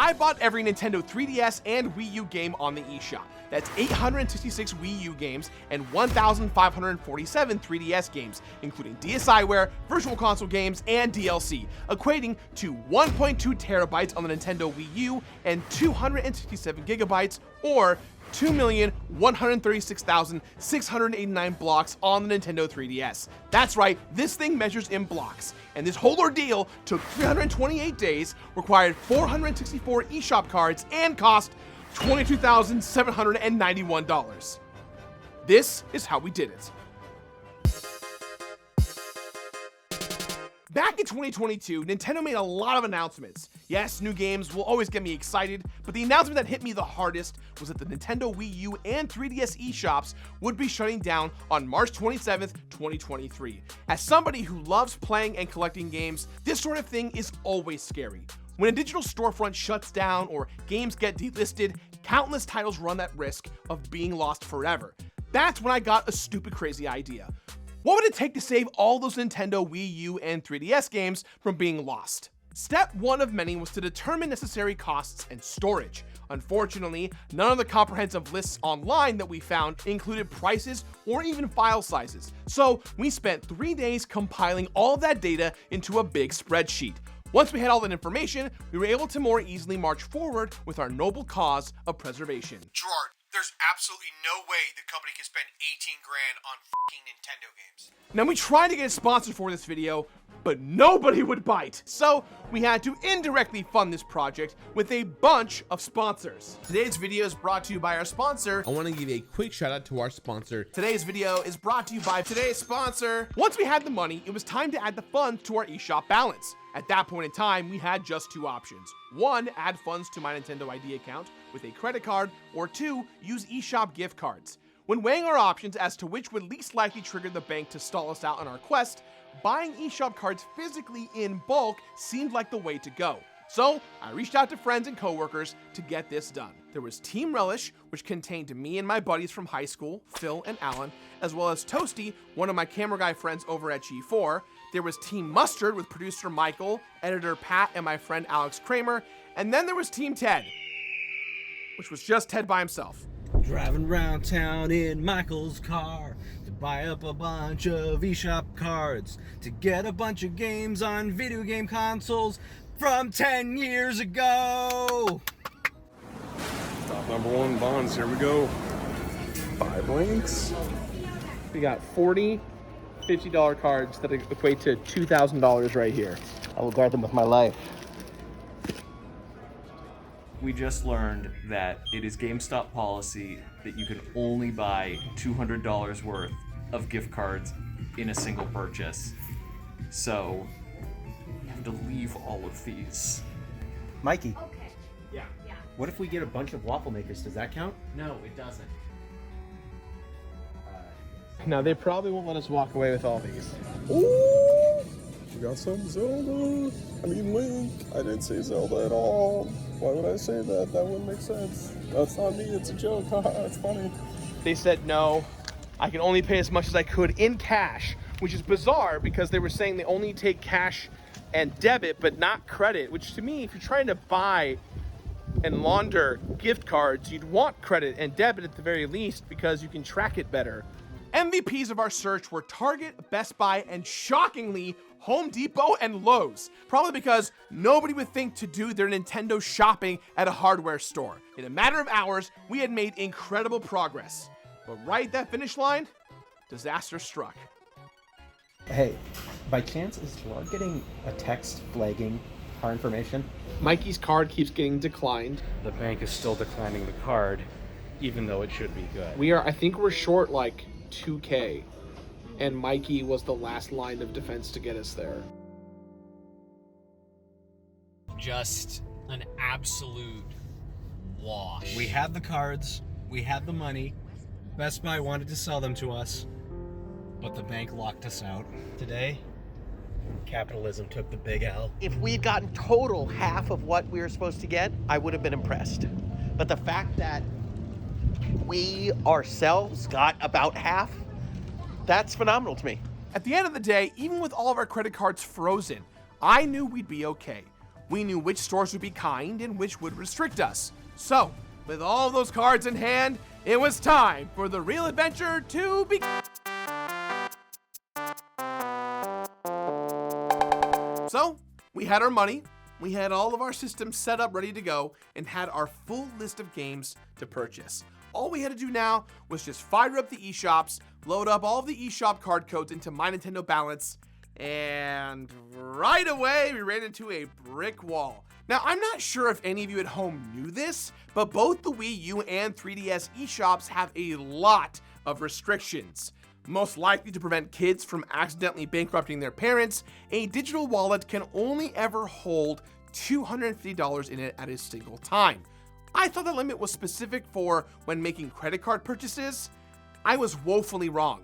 I bought every Nintendo 3DS and Wii U game on the eShop. That's 866 Wii U games and 1,547 3DS games, including DSiWare, Virtual Console games, and DLC, equating to 1.2 terabytes on the Nintendo Wii U and 267 gigabytes, or 2,136,689 blocks on the Nintendo 3DS. That's right, this thing measures in blocks. And this whole ordeal took 328 days, required 464 eShop cards, and cost $22,791. This is how we did it. Back in 2022, Nintendo made a lot of announcements. Yes, new games will always get me excited, but the announcement that hit me the hardest was that the Nintendo Wii U and 3DS eShops would be shutting down on March 27th, 2023. As somebody who loves playing and collecting games, this sort of thing is always scary. When a digital storefront shuts down or games get delisted, countless titles run that risk of being lost forever. That's when I got a stupid crazy idea. What would it take to save all those Nintendo Wii U and 3DS games from being lost? Step one of many was to determine necessary costs and storage. Unfortunately, none of the comprehensive lists online that we found included prices or even file sizes. So we spent 3 days compiling all of that data into a big spreadsheet. Once we had all that information, we were able to more easily march forward with our noble cause of preservation. Jirard, there's absolutely no way the company can spend 18 grand on fucking Nintendo games. Now, we tried to get a sponsor for this video, but nobody would bite. So we had to indirectly fund this project with a bunch of sponsors. Today's video is brought to you by our sponsor. I want to give a quick shout out to our sponsor. Today's video is brought to you by today's sponsor. Once we had the money, it was time to add the funds to our eShop balance. At that point in time, we had just two options. One, add funds to my Nintendo ID account with a credit card, or two, use eShop gift cards. When weighing our options as to which would least likely trigger the bank to stall us out on our quest, buying eShop cards physically in bulk seemed like the way to go. So I reached out to friends and coworkers to get this done. There was Team Relish, which contained me and my buddies from high school, Phil and Alan, as well as Toasty, one of my camera guy friends over at G4. There was Team Mustard with producer Michael, editor Pat, and my friend Alex Kramer. And then there was Team Ted, which was just Ted by himself. Driving around town in Michael's car to buy up a bunch of eShop cards to get a bunch of games on video game consoles from 10 years ago. Stop number one, bonds, here we go. 5 links. We got 40 $50 cards that equate to $2,000 right here. I will guard them with my life. We just learned that it is GameStop policy that you can only buy $200 worth of gift cards in a single purchase. So you have to leave all of these. Mikey, Okay. Yeah. what if we get a bunch of waffle makers? Does that count? No, it doesn't. Now, they probably won't let us walk away with all these. Ooh, we got some Zelda. I mean Link. I didn't say Zelda at all. Why would I say that? That wouldn't make sense. That's not me, it's a joke. It's funny. They said no, I can only pay as much as I could in cash, which is bizarre because they were saying they only take cash and debit, but not credit, which to me, if you're trying to buy and launder gift cards, you'd want credit and debit at the very least because you can track it better. MVPs of our search were Target, Best Buy, and shockingly, Home Depot and Lowe's. Probably because nobody would think to do their Nintendo shopping at a hardware store. In a matter of hours, we had made incredible progress. But right at that finish line, disaster struck. Hey, by chance is Jirard getting a text flagging our information? Mikey's card keeps getting declined. The bank is still declining the card, even though it should be good. I think we're short like 2K, and Mikey was the last line of defense to get us there. Just an absolute wash. We had the cards, we had the money. Best Buy wanted to sell them to us, but the bank locked us out. Today, capitalism took the big L. If we'd gotten total half of what we were supposed to get, I would have been impressed. But the fact that we ourselves got about half, that's phenomenal to me. At the end of the day, even with all of our credit cards frozen, I knew we'd be okay. we knew which stores would be kind and which would restrict us. So, with all those cards in hand, it was time for the real adventure to begin. So, we had our money, we had all of our systems set up ready to go, and had our full list of games to purchase. All we had to do now was just fire up the eShops, load up all of the eShop card codes into My Nintendo Balance, and right away we ran into a brick wall. Now, I'm not sure if any of you at home knew this, but both the Wii U and 3DS eShops have a lot of restrictions. Most likely to prevent kids from accidentally bankrupting their parents, a digital wallet can only ever hold $250 in it at a single time. I thought the limit was specific for when making credit card purchases. I was woefully wrong.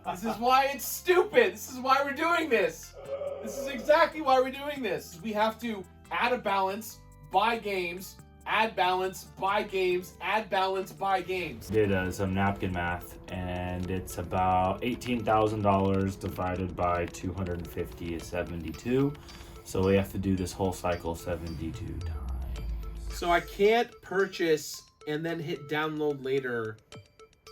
This is why it's stupid. This is why we're doing this. This is exactly why we're doing this. We have to add a balance, buy games, add balance, buy games, add balance, buy games. Did some napkin math, and it's about $18,000 divided by 250 is 72. So we have to do this whole cycle 72 times. So I can't purchase and then hit download later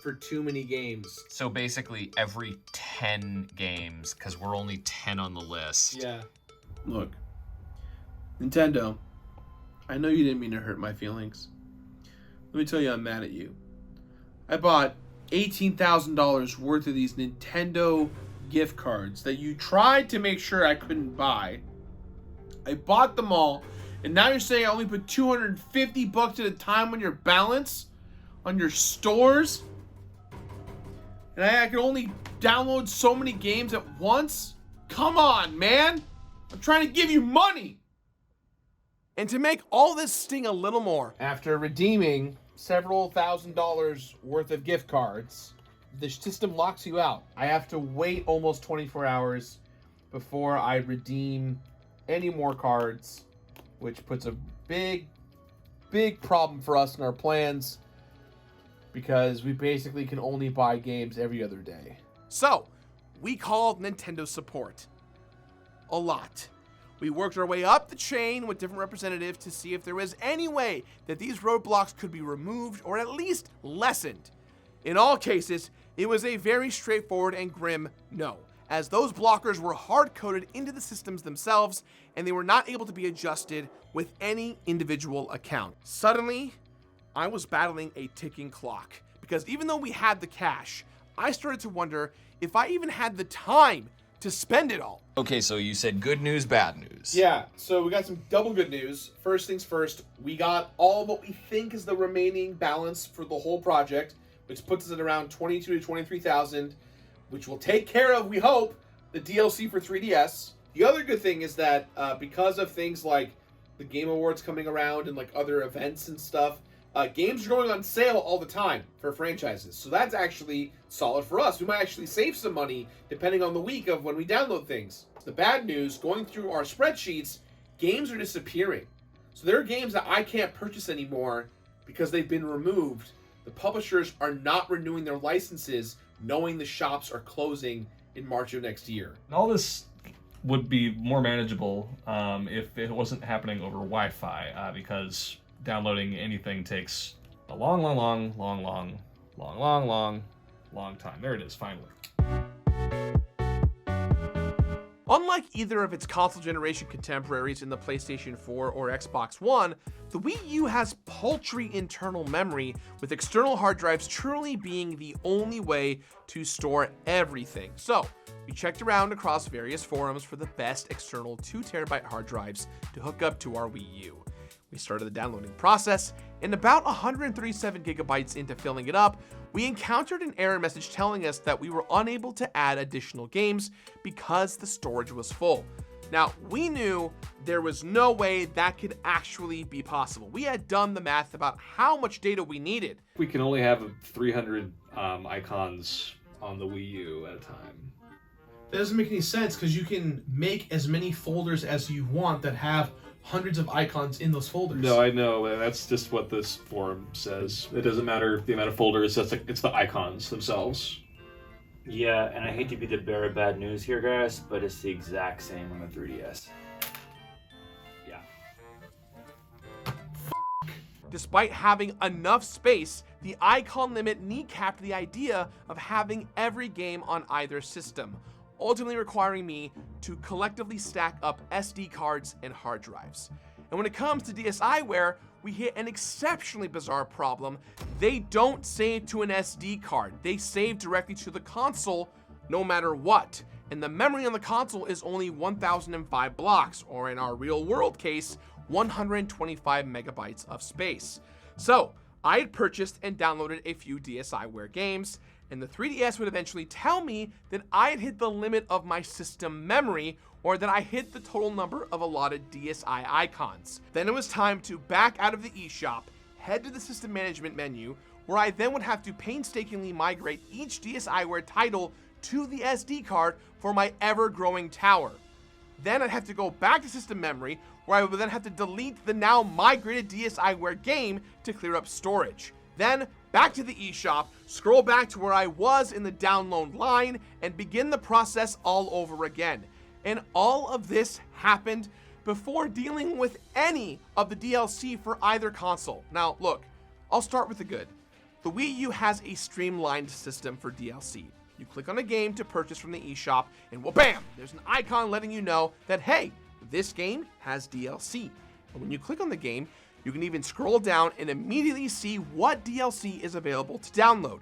for too many games. So basically every 10 games, because we're only 10 on the list. Yeah. Look, Nintendo, I know you didn't mean to hurt my feelings. Let me tell you, I'm mad at you. I bought $18,000 worth of these Nintendo gift cards that you tried to make sure I couldn't buy. I bought them all, and now you're saying I only put $250 at a time on your balance, on your stores, and I can only download so many games at once? Come on, man! I'm trying to give you money! And to make all this sting a little more, after redeeming several $1,000s worth of gift cards, the system locks you out. I have to wait almost 24 hours before I redeem any more cards, which puts a big problem for us in our plans, because we basically can only buy games every other day. So, we called Nintendo support. A lot. We worked our way up the chain with different representatives to see if there was any way that these roadblocks could be removed or at least lessened. In all cases, it was a very straightforward and grim no, as those blockers were hard-coded into the systems themselves and they were not able to be adjusted with any individual account. Suddenly, I was battling a ticking clock, because even though we had the cash, I started to wonder if I even had the time to spend it all. Okay, so you said good news, bad news. Yeah, so we got some double good news. First things first, we got all of what we think is the remaining balance for the whole project, which puts us at around 22 to 23,000, which will take care of, we hope, the DLC for 3DS. The other good thing is that because of things like the Game Awards coming around and like other events and stuff, games are going on sale all the time for franchises. So that's actually solid for us. We might actually save some money depending on the week of when we download things. The bad news, going through our spreadsheets, games are disappearing. So there are games that I can't purchase anymore because they've been removed. The publishers are not renewing their licenses, knowing the shops are closing in March of next year. All this would be more manageable if it wasn't happening over Wi-Fi, because downloading anything takes a long time. There it is, finally. Unlike either of its console generation contemporaries in the PlayStation 4 or Xbox One, the Wii U has paltry internal memory, with external hard drives truly being the only way to store everything. So, we checked around across various forums for the best external 2TB hard drives to hook up to our Wii U. We started the downloading process, and about 137 gigabytes into filling it up, we encountered an error message telling us that we were unable to add additional games because the storage was full. Now, we knew there was no way that could actually be possible. We had done the math about how much data we needed. We can only have 300 icons on the Wii U at a time. That doesn't make any sense, because you can make as many folders as you want that have hundreds of icons in those folders. No, I know. That's just what this forum says. It doesn't matter the amount of folders, it's the icons themselves. Yeah, and I hate to be the bearer of bad news here, guys, but it's the exact same on the 3DS. Despite having enough space, the icon limit kneecapped the idea of having every game on either system, ultimately requiring me to collectively stack up SD cards and hard drives. And when it comes to DSiWare, we hit an exceptionally bizarre problem. They don't save to an SD card. They save directly to the console no matter what. And the memory on the console is only 1005 blocks, or in our real world case, 125 megabytes of space. So I had purchased and downloaded a few DSiWare games, and the 3DS would eventually tell me that I had hit the limit of my system memory, or that I hit the total number of allotted DSi icons. Then it was time to back out of the eShop, head to the system management menu, where I then would have to painstakingly migrate each DSiWare title to the SD card for my ever-growing tower. Then I'd have to go back to system memory, where I would then have to delete the now migrated DSiWare game to clear up storage. Then back to the eShop, scroll back to where I was in the download line, and begin the process all over again. And all of this happened before dealing with any of the DLC for either console. Now look, I'll start with the good. The Wii U has a streamlined system for DLC. You click on a game to purchase from the eShop, and well, bam, there's an icon letting you know that, hey, this game has DLC. And when you click on the game, you can even scroll down and immediately see what DLC is available to download.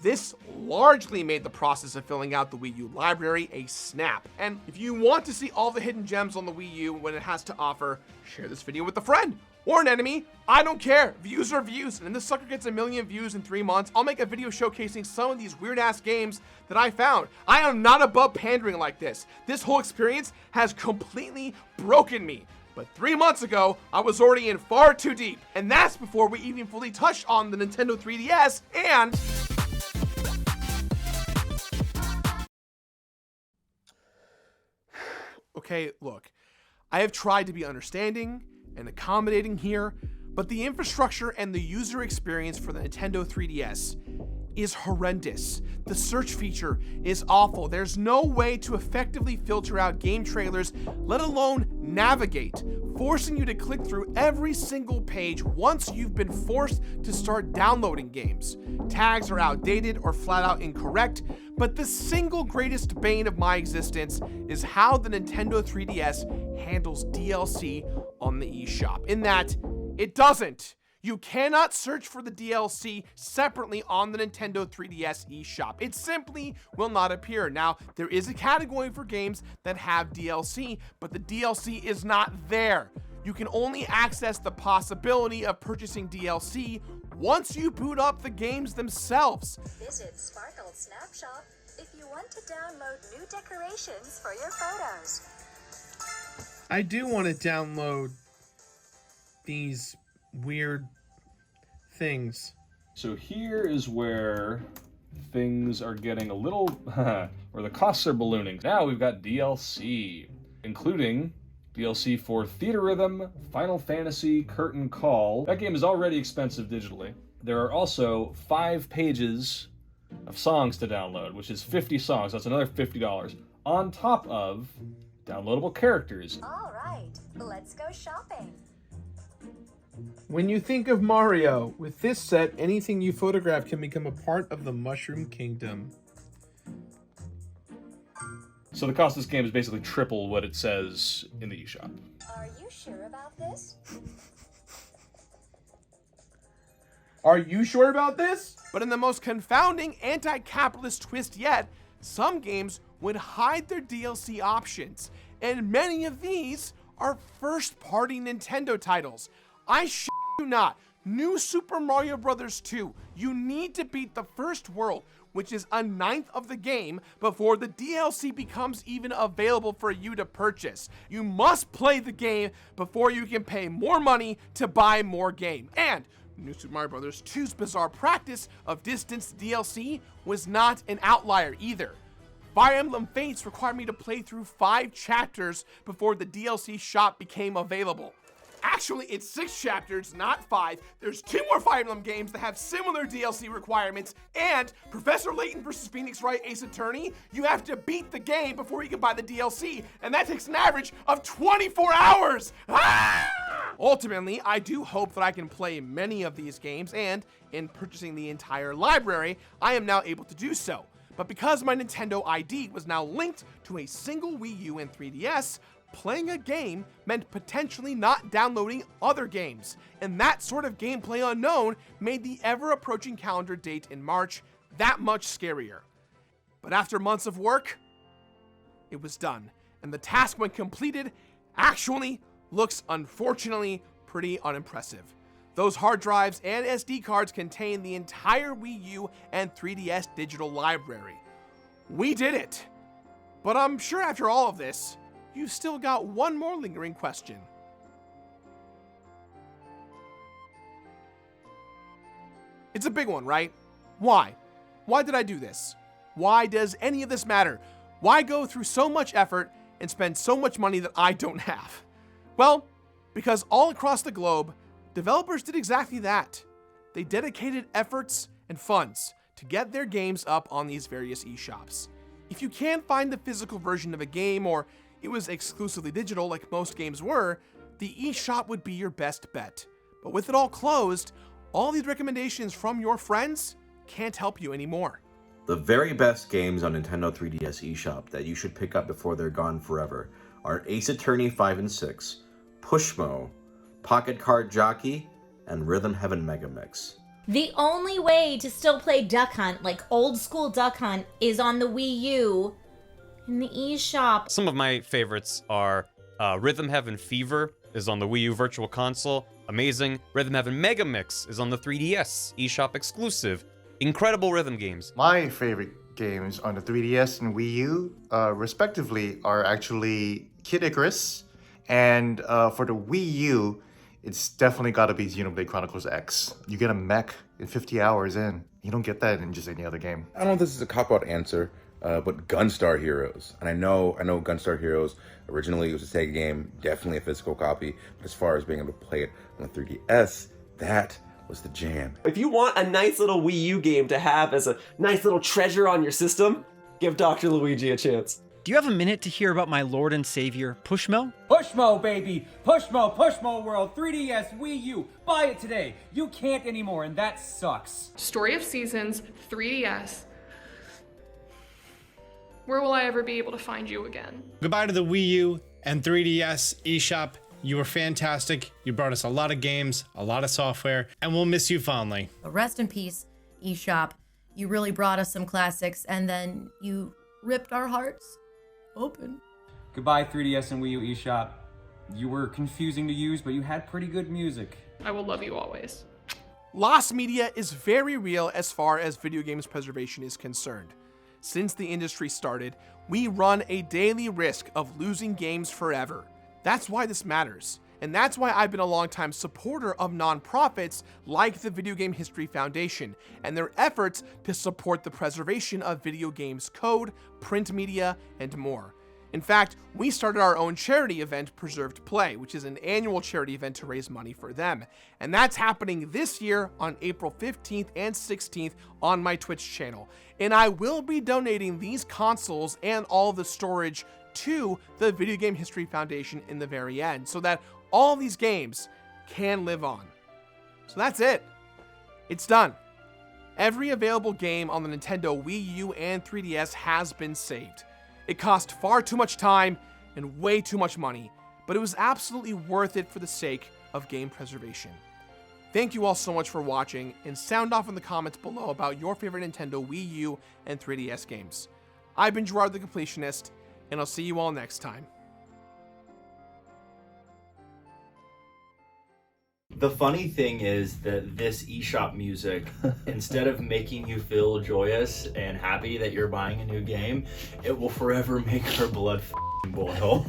This largely made the process of filling out the Wii U library a snap. And if you want to see all the hidden gems on the Wii U when it has to offer, share this video with a friend or an enemy. I don't care. Views are views. And if this sucker gets 1 million views in 3 months, I'll make a video showcasing some of these weird ass games that I found. I am not above pandering like this. This whole experience has completely broken me. But 3 months ago, I was already in far too deep. And that's before we even fully touched on the Nintendo 3DS and... Okay, look, I have tried to be understanding and accommodating here, but the infrastructure and the user experience for the Nintendo 3DS is horrendous. The search feature is awful. There's no way to effectively filter out game trailers, let alone navigate, forcing you to click through every single page once you've been forced to start downloading games. Tags are outdated or flat out incorrect, but the single greatest bane of my existence is how the Nintendo 3DS handles DLC on the eShop, in that it doesn't. You cannot search for the DLC separately on the Nintendo 3DS eShop. It simply will not appear. Now, there is a category for games that have DLC, but the DLC is not there. You can only access the possibility of purchasing DLC once you boot up the games themselves. Visit Sparkle Snapshot if you want to download new decorations for your photos. I do want to download these weird things. So here is where things are getting a little, where the costs are ballooning. Now we've got DLC, including DLC for Theater Rhythm, Final Fantasy, Curtain Call. That game is already expensive digitally. There are also 5 pages of songs to download, which is 50 songs. That's another $50 on top of downloadable characters. All right, let's go shopping. When you think of Mario, with this set, anything you photograph can become a part of the Mushroom Kingdom. So the cost of this game is basically triple what it says in the eShop. Are you sure about this? Are you sure about this? But in the most confounding anti-capitalist twist yet, some games would hide their DLC options, and many of these are first-party Nintendo titles. I shit you not. New Super Mario Bros. 2. You need to beat the first world, which is 1/9 of the game, before the DLC becomes even available for you to purchase. You must play the game before you can pay more money to buy more game. And New Super Mario Bros. 2's bizarre practice of distanced DLC was not an outlier either. Fire Emblem Fates required me to play through 5 chapters before the DLC shop became available. Actually, it's 6 chapters, not 5. There's 2 more Fire Emblem games that have similar DLC requirements, and Professor Layton vs. Phoenix Wright Ace Attorney, you have to beat the game before you can buy the DLC, and that takes an average of 24 hours! Ultimately, I do hope that I can play many of these games, and in purchasing the entire library, I am now able to do so. But because my Nintendo ID was now linked to a single Wii U and 3DS, playing a game meant potentially not downloading other games, and that sort of gameplay unknown made the ever-approaching calendar date in March that much scarier. But after months of work, it was done, and the task when completed actually looks unfortunately pretty unimpressive. Those hard drives and SD cards contain the entire Wii U and 3DS digital library. We did it! But I'm sure after all of this, you've still got one more lingering question. It's a big one, right? Why? Why did I do this? Why does any of this matter? Why go through so much effort and spend so much money that I don't have? Well, because all across the globe, developers did exactly that. They dedicated efforts and funds to get their games up on these various eShops. If you can't find the physical version of a game, or it was exclusively digital like most games were, the eShop would be your best bet. But with it all closed, all these recommendations from your friends can't help you anymore. The very best games on Nintendo 3DS eShop that you should pick up before they're gone forever are Ace Attorney 5 and 6, Pushmo, Pocket Card Jockey, and Rhythm Heaven Megamix. The only way to still play Duck Hunt, like old school Duck Hunt, is on the Wii U in the eShop. Some of my favorites are Rhythm Heaven Fever is on the Wii U Virtual Console. Amazing. Rhythm Heaven Megamix is on the 3DS, eShop exclusive. Incredible rhythm games. My favorite games on the 3DS and Wii U, respectively, are actually Kid Icarus, and for the Wii U, it's definitely got to be Xenoblade Chronicles X. You get a mech in 50 hours in. You don't get that in just any other game. I don't know if this is a cop-out answer, but Gunstar Heroes. And I know Gunstar Heroes originally was a Sega game, definitely a physical copy, but as far as being able to play it on the 3DS, that was the jam. If you want a nice little Wii U game to have as a nice little treasure on your system, give Dr. Luigi a chance. Do you have a minute to hear about my lord and savior, Pushmo? Pushmo, baby! Pushmo World, 3DS, Wii U. Buy it today. You can't anymore, and that sucks. Story of Seasons, 3DS. Where will I ever be able to find you again? Goodbye to the Wii U and 3DS eShop. You were fantastic. You brought us a lot of games, a lot of software, and we'll miss you fondly. Rest in peace, eShop. You really brought us some classics, and then you ripped our hearts open. Goodbye, 3DS and Wii U eShop. You were confusing to use, but you had pretty good music. I will love you always. Lost media is very real as far as video games preservation is concerned. Since the industry started, we run a daily risk of losing games forever. That's why this matters. And that's why I've been a longtime supporter of nonprofits like the Video Game History Foundation and their efforts to support the preservation of video games code, print media, and more. In fact, we started our own charity event, Preserved Play, which is an annual charity event to raise money for them. And that's happening this year on April 15th and 16th on my Twitch channel. And I will be donating these consoles and all the storage to the Video Game History Foundation in the very end, so that all these games can live on. So that's it. It's done. Every available game on the Nintendo Wii U and 3DS has been saved. It cost far too much time and way too much money, but it was absolutely worth it for the sake of game preservation. Thank you all so much for watching, and sound off in the comments below about your favorite Nintendo Wii U and 3DS games. I've been Jirard the Completionist, and I'll see you all next time. The funny thing is that this eShop music, instead of making you feel joyous and happy that you're buying a new game, it will forever make our blood boil.